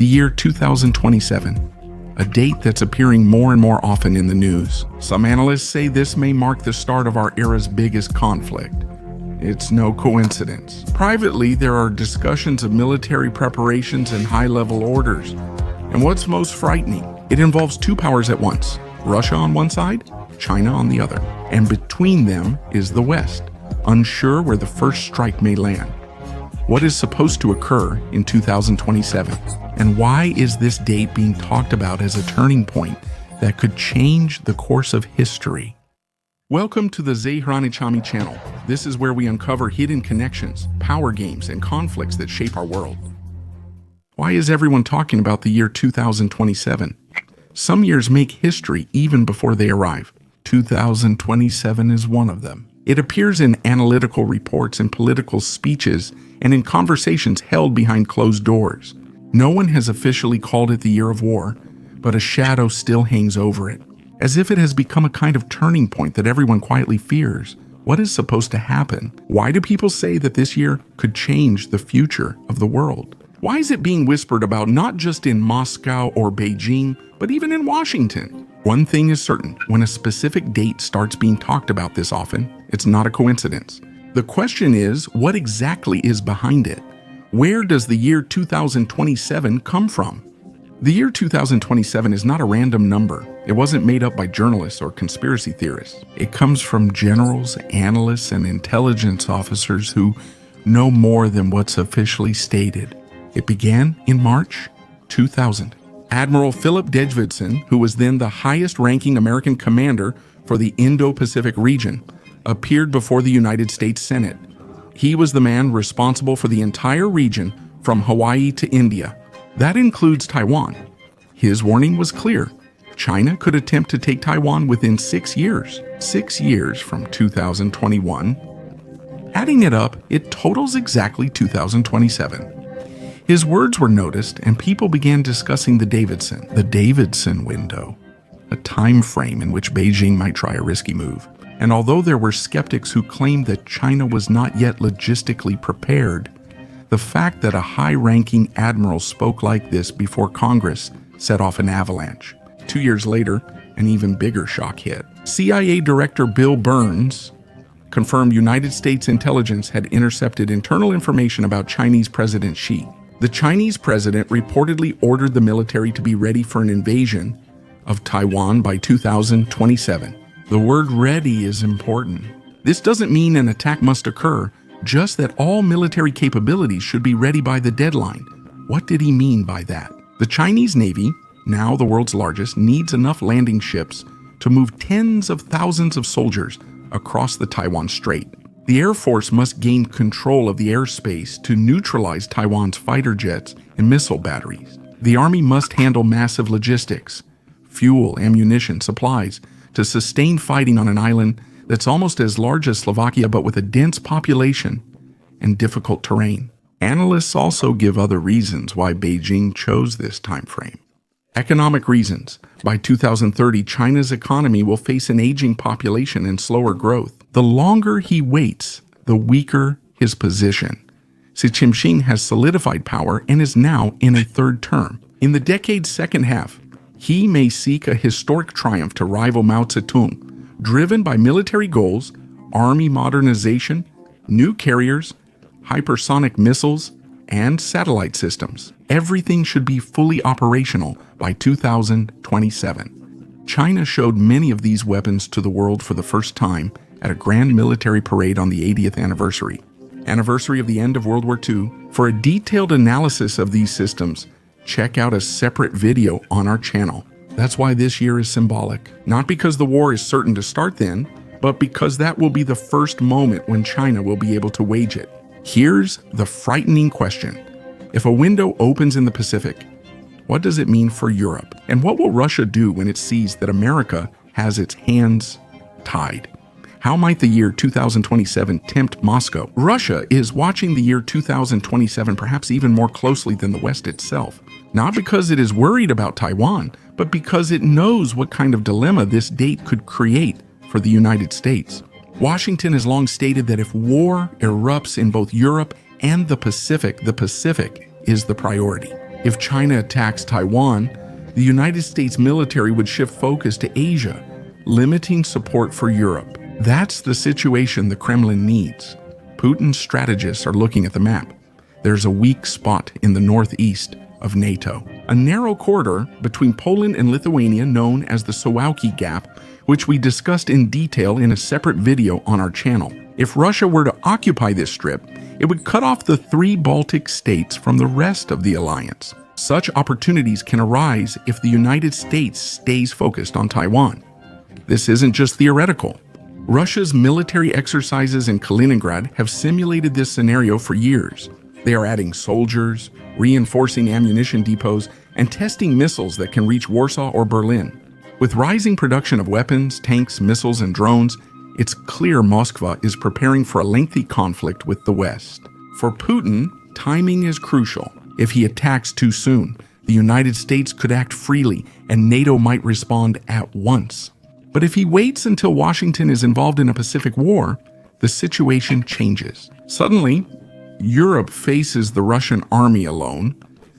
The year 2027, a date that's appearing more and more often in the news. Some analysts say this may mark the start of our era's biggest conflict. It's no coincidence. Privately, there are discussions of military preparations and high-level orders. And what's most frightening? It involves two powers at once, Russia on one side, China on the other. And between them is the West, unsure where the first strike may land. What is supposed to occur in 2027? And why is this date being talked about as a turning point that could change the course of history? Welcome to the hranicami channel. This is where we uncover hidden connections, power games, and conflicts that shape our world. Why is everyone talking about the year 2027? Some years make history even before they arrive. 2027 is one of them. It appears in analytical reports and political speeches and in conversations held behind closed doors. No one has officially called it the year of war, but a shadow still hangs over it, as if it has become a kind of turning point that everyone quietly fears. What is supposed to happen? Why do people say that this year could change the future of the world? Why is it being whispered about not just in Moscow or Beijing, but even in Washington? One thing is certain, when a specific date starts being talked about this often, it's not a coincidence. The question is, what exactly is behind it? Where does the year 2027 come from? The year 2027 is not a random number. It wasn't made up by journalists or conspiracy theorists. It comes from generals, analysts, and intelligence officers who know more than what's officially stated. It began in March 2000. Admiral Philip Davidson, who was then the highest-ranking American commander for the Indo-Pacific region, appeared before the United States Senate. He was the man responsible for the entire region from Hawaii to India. That includes Taiwan. His warning was clear. China could attempt to take Taiwan within 6 years. 6 years from 2021. Adding it up, it totals exactly 2027. His words were noticed, and people began discussing the Davidson window, a time frame in which Beijing might try a risky move. And although there were skeptics who claimed that China was not yet logistically prepared, the fact that a high-ranking admiral spoke like this before Congress set off an avalanche. 2 years later, an even bigger shock hit. CIA Director Bill Burns confirmed United States intelligence had intercepted internal information about Chinese President Xi. The Chinese president reportedly ordered the military to be ready for an invasion of Taiwan by 2027. The word ready is important. This doesn't mean an attack must occur, just that all military capabilities should be ready by the deadline. What did he mean by that? The Chinese Navy, now the world's largest, needs enough landing ships to move tens of thousands of soldiers across the Taiwan Strait. The Air Force must gain control of the airspace to neutralize Taiwan's fighter jets and missile batteries. The Army must handle massive logistics, fuel, ammunition, supplies, to sustain fighting on an island that's almost as large as Slovakia but with a dense population and difficult terrain. Analysts also give other reasons why Beijing chose this time frame. Economic reasons. By 2030, China's economy will face an aging population and slower growth. The longer he waits, the weaker his position. Xi Jinping has solidified power and is now in a third term. In the decade's second half, he may seek a historic triumph to rival Mao Zedong, driven by military goals, army modernization, new carriers, hypersonic missiles, and satellite systems. Everything should be fully operational by 2027. China showed many of these weapons to the world for the first time at a grand military parade on the 80th anniversary of the end of World War II. For a detailed analysis of these systems, check out a separate video on our channel. That's why this year is symbolic. Not because the war is certain to start then, but because that will be the first moment when China will be able to wage it. Here's the frightening question. If a window opens in the Pacific, what does it mean for Europe? And what will Russia do when it sees that America has its hands tied? How might the year 2027 tempt Moscow? Russia is watching the year 2027 perhaps even more closely than the West itself. Not because it is worried about Taiwan, but because it knows what kind of dilemma this date could create for the United States. Washington has long stated that if war erupts in both Europe and the Pacific is the priority. If China attacks Taiwan, the United States military would shift focus to Asia, limiting support for Europe. That's the situation the Kremlin needs. Putin's strategists are looking at the map. There's a weak spot in the northeast of NATO, a narrow corridor between Poland and Lithuania known as the Suwałki Gap, which we discussed in detail in a separate video on our channel. If Russia were to occupy this strip, it would cut off the 3 Baltic states from the rest of the alliance. Such opportunities can arise if the United States stays focused on Taiwan. This isn't just theoretical. Russia's military exercises in Kaliningrad have simulated this scenario for years. They are adding soldiers, reinforcing ammunition depots, and testing missiles that can reach Warsaw or Berlin. With rising production of weapons, tanks, missiles, and drones, it's clear Moscow is preparing for a lengthy conflict with the West. For Putin, timing is crucial. If he attacks too soon, the United States could act freely and NATO might respond at once. But if he waits until Washington is involved in a Pacific war, the situation changes. Suddenly, Europe faces the Russian army alone,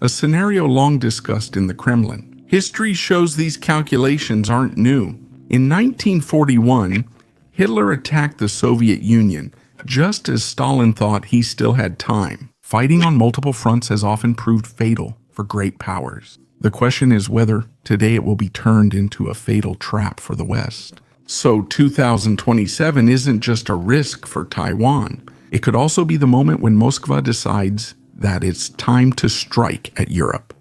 a scenario long discussed in the Kremlin. History shows these calculations aren't new. In 1941, Hitler attacked the Soviet Union just as Stalin thought he still had time. Fighting on multiple fronts has often proved fatal for great powers. The question is whether today it will be turned into a fatal trap for the West. So 2027 isn't just a risk for Taiwan. It could also be the moment when Moscow decides that it's time to strike at Europe.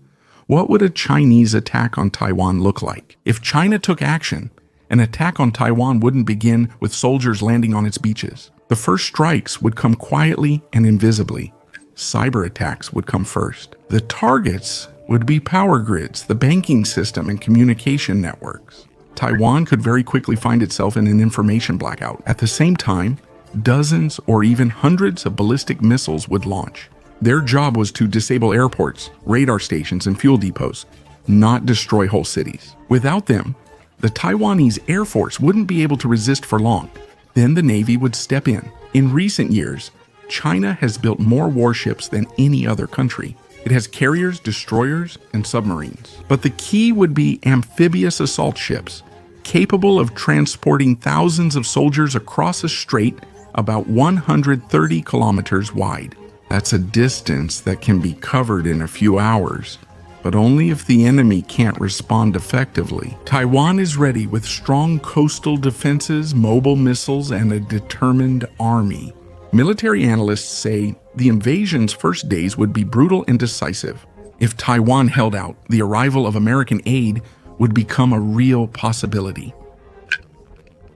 What would a Chinese attack on Taiwan look like? If China took action, an attack on Taiwan wouldn't begin with soldiers landing on its beaches. The first strikes would come quietly and invisibly. Cyber attacks would come first. The targets would be power grids, the banking system, and communication networks. Taiwan could very quickly find itself in an information blackout. At the same time, dozens or even hundreds of ballistic missiles would launch. Their job was to disable airports, radar stations, and fuel depots, not destroy whole cities. Without them, the Taiwanese Air Force wouldn't be able to resist for long. Then the Navy would step in. In recent years, China has built more warships than any other country. It has carriers, destroyers, and submarines. But the key would be amphibious assault ships, capable of transporting thousands of soldiers across a strait about 130 kilometers wide. That's a distance that can be covered in a few hours, but only if the enemy can't respond effectively. Taiwan is ready with strong coastal defenses, mobile missiles, and a determined army. Military analysts say the invasion's first days would be brutal and decisive. If Taiwan held out, the arrival of American aid would become a real possibility.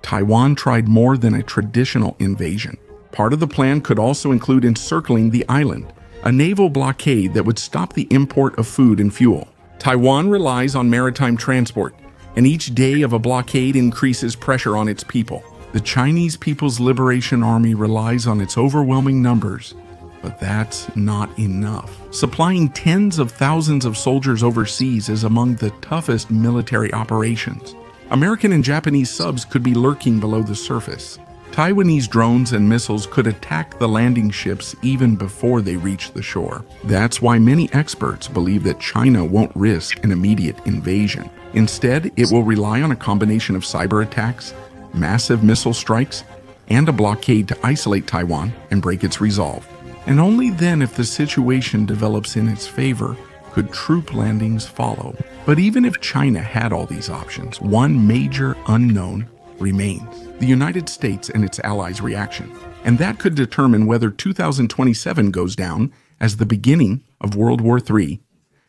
Taiwan tried more than a traditional invasion. Part of the plan could also include encircling the island, a naval blockade that would stop the import of food and fuel. Taiwan relies on maritime transport, and each day of a blockade increases pressure on its people. The Chinese People's Liberation Army relies on its overwhelming numbers, but that's not enough. Supplying tens of thousands of soldiers overseas is among the toughest military operations. American and Japanese subs could be lurking below the surface. Taiwanese drones and missiles could attack the landing ships even before they reach the shore. That's why many experts believe that China won't risk an immediate invasion. Instead, it will rely on a combination of cyber attacks, massive missile strikes, and a blockade to isolate Taiwan and break its resolve. And only then, if the situation develops in its favor, could troop landings follow. But even if China had all these options, one major unknown remains: the United States and its allies' reaction. And that could determine whether 2027 goes down as the beginning of World War III.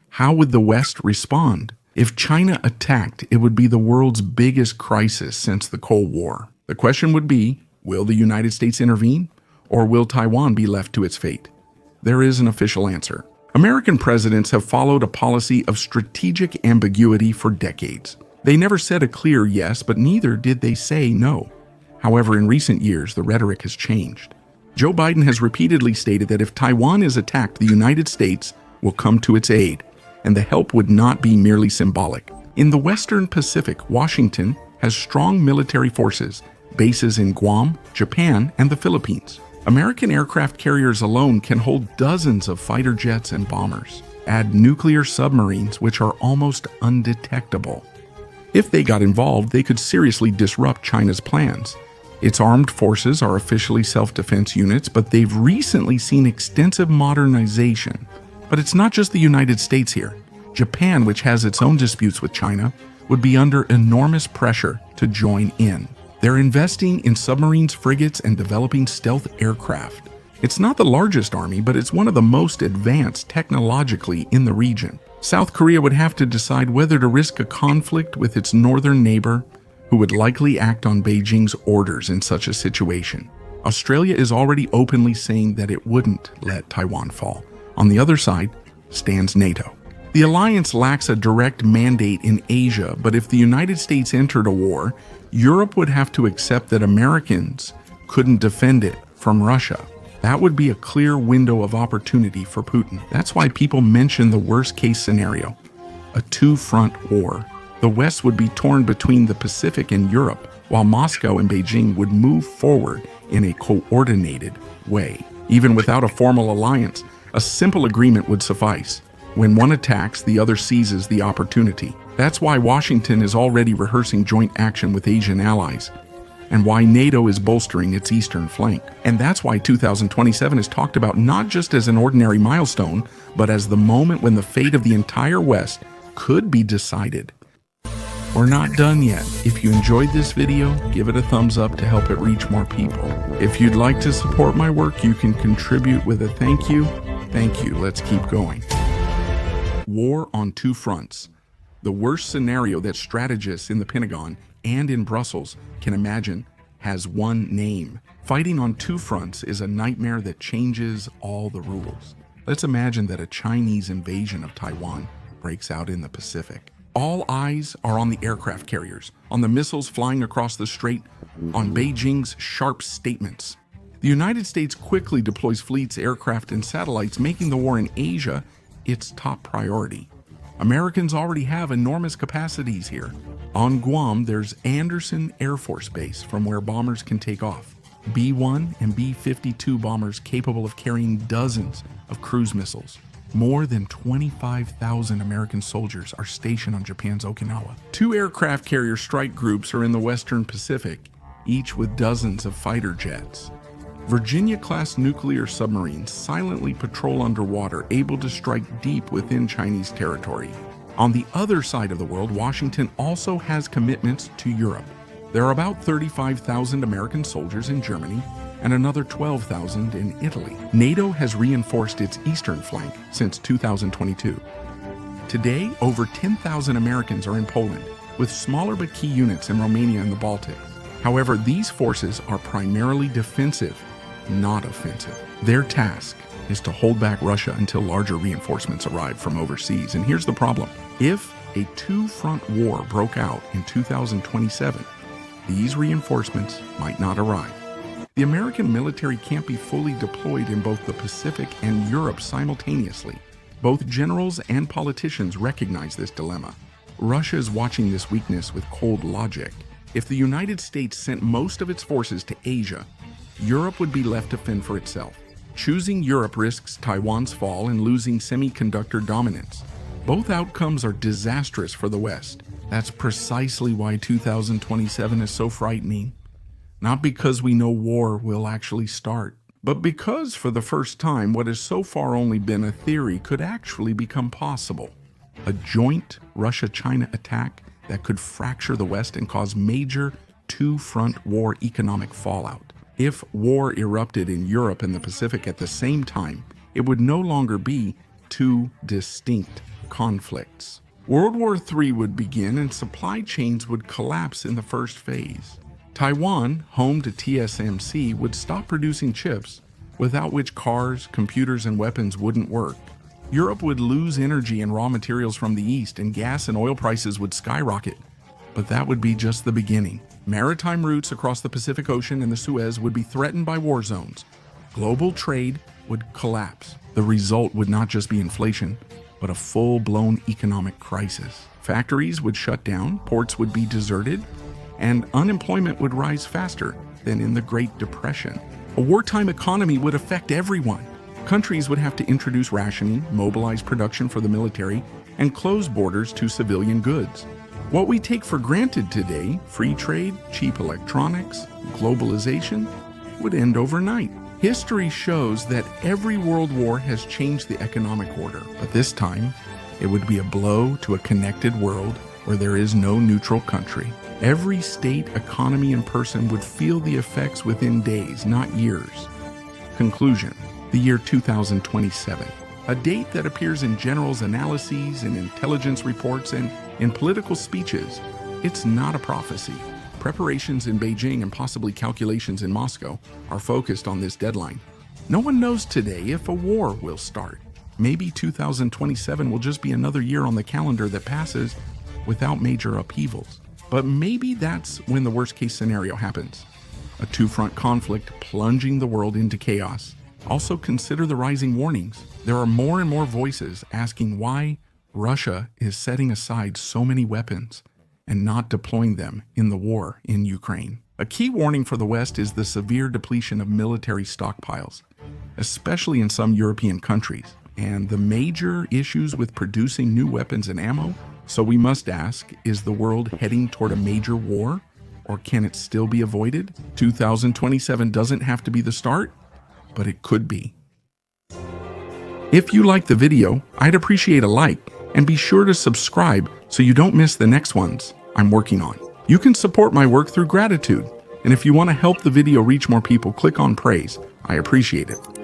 How would the West respond? If China attacked, it would be the world's biggest crisis since the Cold War. The question would be, will the United States intervene, or will Taiwan be left to its fate? There is an official answer. American presidents have followed a policy of strategic ambiguity for decades. They never said a clear yes, but neither did they say no. However, in recent years, the rhetoric has changed. Joe Biden has repeatedly stated that if Taiwan is attacked, the United States will come to its aid, and the help would not be merely symbolic. In the Western Pacific, Washington has strong military forces, bases in Guam, Japan, and the Philippines. American aircraft carriers alone can hold dozens of fighter jets and bombers. add nuclear submarines, which are almost undetectable. If they got involved, they could seriously disrupt China's plans. Its armed forces are officially self-defense units, but they've recently seen extensive modernization. But it's not just the United States here. Japan, which has its own disputes with China, would be under enormous pressure to join in. They're investing in submarines, frigates, and developing stealth aircraft. It's not the largest army, but it's one of the most advanced technologically in the region. South Korea would have to decide whether to risk a conflict with its northern neighbor, who would likely act on Beijing's orders in such a situation. Australia is already openly saying that it wouldn't let Taiwan fall. On the other side stands NATO. The alliance lacks a direct mandate in Asia, but if the United States entered a war, Europe would have to accept that Americans couldn't defend it from Russia. That would be a clear window of opportunity for Putin. That's why people mention the worst-case scenario, a two-front war. The West would be torn between the Pacific and Europe, while Moscow and Beijing would move forward in a coordinated way. Even without a formal alliance, a simple agreement would suffice. When one attacks, the other seizes the opportunity. That's why Washington is already rehearsing joint action with Asian allies, and why NATO is bolstering its eastern flank. And that's why 2027 is talked about not just as an ordinary milestone, but as the moment when the fate of the entire West could be decided. We're not done yet. If you enjoyed this video, give it a thumbs up to help it reach more people. If you'd like to support my work, you can contribute with a thank you. Thank you. Let's keep going. War on two fronts. The worst scenario that strategists in the Pentagon and in Brussels can imagine has one name. Fighting on two fronts is a nightmare that changes all the rules. Let's imagine that a Chinese invasion of Taiwan breaks out in the Pacific. All eyes are on the aircraft carriers, on the missiles flying across the strait, on Beijing's sharp statements. The United States quickly deploys fleets, aircraft, and satellites, making the war in Asia its top priority. Americans already have enormous capacities here. On Guam, there's Andersen Air Force Base, from where bombers can take off. B-1 and B-52 bombers capable of carrying dozens of cruise missiles. More than 25,000 American soldiers are stationed on Japan's Okinawa. 2 aircraft carrier strike groups are in the Western Pacific, each with dozens of fighter jets. Virginia-class nuclear submarines silently patrol underwater, able to strike deep within Chinese territory. On the other side of the world, Washington also has commitments to Europe. There are about 35,000 American soldiers in Germany and another 12,000 in Italy. NATO has reinforced its eastern flank since 2022. Today, over 10,000 Americans are in Poland, with smaller but key units in Romania and the Baltic. However, these forces are primarily defensive, not offensive. Their task is to hold back Russia until larger reinforcements arrive from overseas. And here's the problem. If a two-front war broke out in 2027, these reinforcements might not arrive. The American military can't be fully deployed in both the Pacific and Europe simultaneously. Both generals and politicians recognize this dilemma. Russia is watching this weakness with cold logic. If the United States sent most of its forces to Asia, Europe would be left to fend for itself. Choosing Europe risks Taiwan's fall and losing semiconductor dominance. Both outcomes are disastrous for the West. That's precisely why 2027 is so frightening. Not because we know war will actually start, but because for the first time, what has so far only been a theory could actually become possible. A joint Russia-China attack that could fracture the West and cause major two-front war economic fallout. If war erupted in Europe and the Pacific at the same time, it would no longer be two distinct conflicts. World War III would begin and supply chains would collapse in the first phase. Taiwan, home to TSMC, would stop producing chips, without which cars, computers, and weapons wouldn't work. Europe would lose energy and raw materials from the East, and gas and oil prices would skyrocket. But that would be just the beginning. Maritime routes across the Pacific Ocean and the Suez would be threatened by war zones. Global trade would collapse. The result would not just be inflation, but a full-blown economic crisis. Factories would shut down, ports would be deserted, and unemployment would rise faster than in the Great Depression. A wartime economy would affect everyone. Countries would have to introduce rationing, mobilize production for the military, and close borders to civilian goods. What we take for granted today, free trade, cheap electronics, globalization, would end overnight. History shows that every world war has changed the economic order, but this time, it would be a blow to a connected world where there is no neutral country. Every state, economy, and person would feel the effects within days, not years. Conclusion: the year 2027, a date that appears in generals' analyses, in intelligence reports, and in political speeches. It's not a prophecy. Preparations in Beijing and possibly calculations in Moscow are focused on this deadline. No one knows today if a war will start. Maybe 2027 will just be another year on the calendar that passes without major upheavals. But maybe that's when the worst-case scenario happens. A two-front conflict plunging the world into chaos. Also consider the rising warnings. There are more and more voices asking why Russia is setting aside so many weapons and not deploying them in the war in Ukraine. A key warning for the West is the severe depletion of military stockpiles, especially in some European countries, and the major issues with producing new weapons and ammo. So we must ask, is the world heading toward a major war, or can it still be avoided? 2027 doesn't have to be the start, but it could be. If you liked the video, I'd appreciate a like, and be sure to subscribe so you don't miss the next ones I'm working on. You can support my work through gratitude, and if you want to help the video reach more people, click on praise. I appreciate it.